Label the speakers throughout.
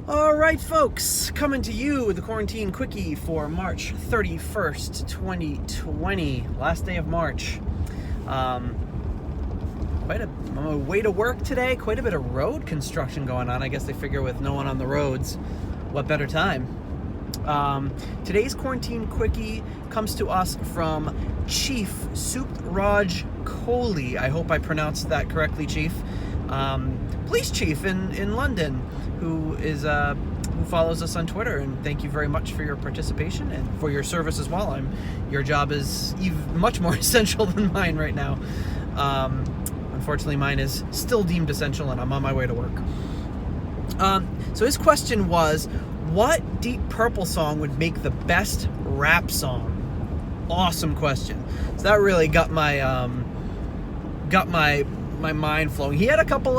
Speaker 1: All right, folks, coming to you with the Quarantine Quickie for March 31st, 2020, last day of March. Quite a way to work today, quite a bit of road construction going on. I guess they figure with no one on the roads, what better time? Today's Quarantine Quickie comes to us from Chief Supraj Kohli. I hope I pronounced that correctly, Chief. Police chief in London, who follows us on Twitter, and thank you very much for your participation and for your service as well. Your job is even much more essential than mine right now. Unfortunately, mine is still deemed essential, and I'm on my way to work. So his question was, what Deep Purple song would make the best rap song? Awesome question. So that really got my mind flowing. He had a couple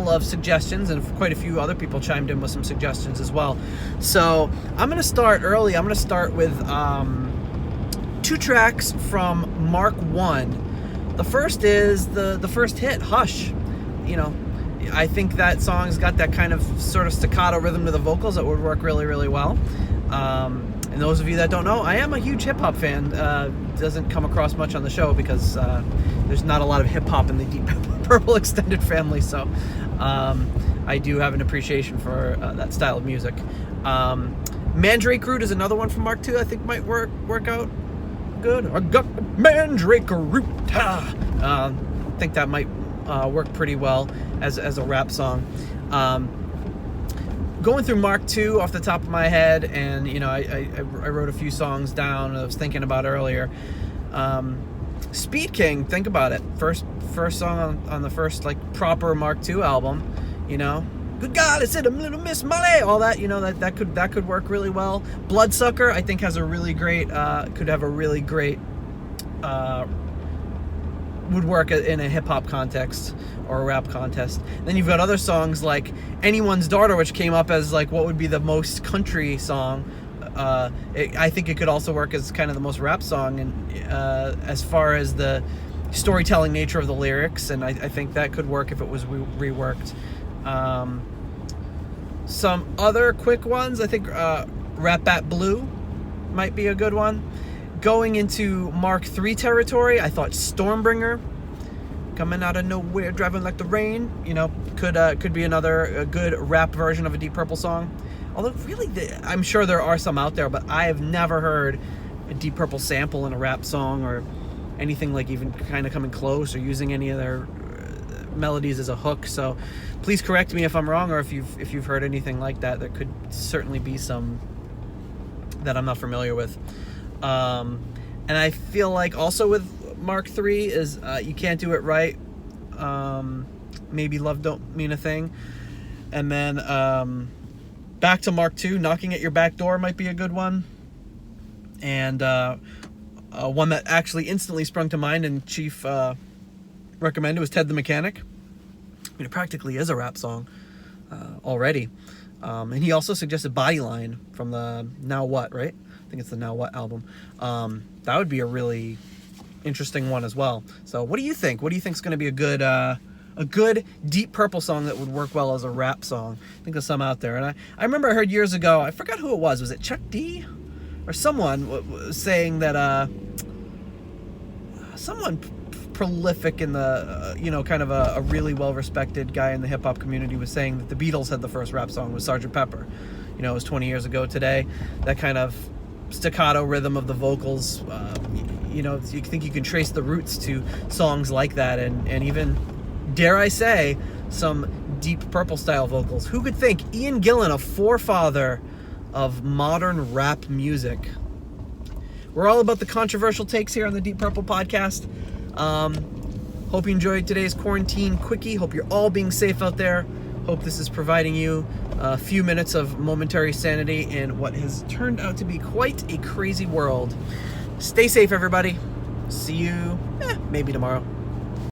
Speaker 1: of suggestions, and quite a few other people chimed in with some suggestions as well. So I'm going to start early. I'm going to start with two tracks from Mark 1. The first is the first hit, Hush. You know, I think that song's got that kind of sort of staccato rhythm to the vocals that would work really, really well. And those of you that don't know, I am a huge hip-hop fan. Doesn't come across much on the show because there's not a lot of hip-hop in the Deep Purple extended family, so I do have an appreciation for that style of music. Mandrake Root is another one from Mark 2 I think might work out good. I got Mandrake Root. I think that might work pretty well as a rap song. Going through Mark 2 off the top of my head, and you know, I wrote a few songs down I was thinking about earlier. Speed King, think about it. First song on the first like proper Mark 2 album. You know, good God, I said a little Miss Molly. All that, you know, that could work really well. Bloodsucker, I think, has a really great could have a really great would work in a hip-hop context or a rap contest. Then you've got other songs like Anyone's Daughter, which came up as like what would be the most country song. I think it could also work as kind of the most rap song, and as far as the storytelling nature of the lyrics, and I think that could work if it was reworked. Some other quick ones, I think Rap Bat Blue might be a good one. Going into Mark 3 territory, I thought Stormbringer, coming out of nowhere, driving like the rain, you know, could be a good rap version of a Deep Purple song. Although really, I'm sure there are some out there, but I have never heard a Deep Purple sample in a rap song or anything like even kind of coming close or using any of their melodies as a hook. So please correct me if I'm wrong, or if you've heard anything like that. There could certainly be some that I'm not familiar with. And I feel like also with Mark 3 is You Can't Do It Right, maybe Love Don't Mean a Thing, and then back to Mark 2, Knocking at Your Back Door might be a good one. And one that actually instantly sprung to mind and Chief recommended was Ted the Mechanic. I mean, it practically is a rap song already. And he also suggested Bodyline from the Now What, right? I think it's the Now What album. That would be a really interesting one as well. So what do you think? What do you think is going to be a good Deep Purple song that would work well as a rap song? I think there's some out there. And I remember I heard years ago, I forgot who it was. Was it Chuck D? Or someone was saying that someone prolific in the, you know, kind of a really well-respected guy in the hip-hop community was saying that the Beatles had the first rap song was Sgt. Pepper. You know, it was 20 years ago today. That kind of staccato rhythm of the vocals, you know, you think you can trace the roots to songs like that, and even, dare I say, some Deep Purple style vocals. Who could think? Ian Gillan, a forefather of modern rap music. We're all about the controversial takes here on the Deep Purple podcast. Hope you enjoyed today's Quarantine Quickie. Hope you're all being safe out there. Hope this is providing you a few minutes of momentary sanity in what has turned out to be quite a crazy world. Stay safe, everybody. See you maybe tomorrow.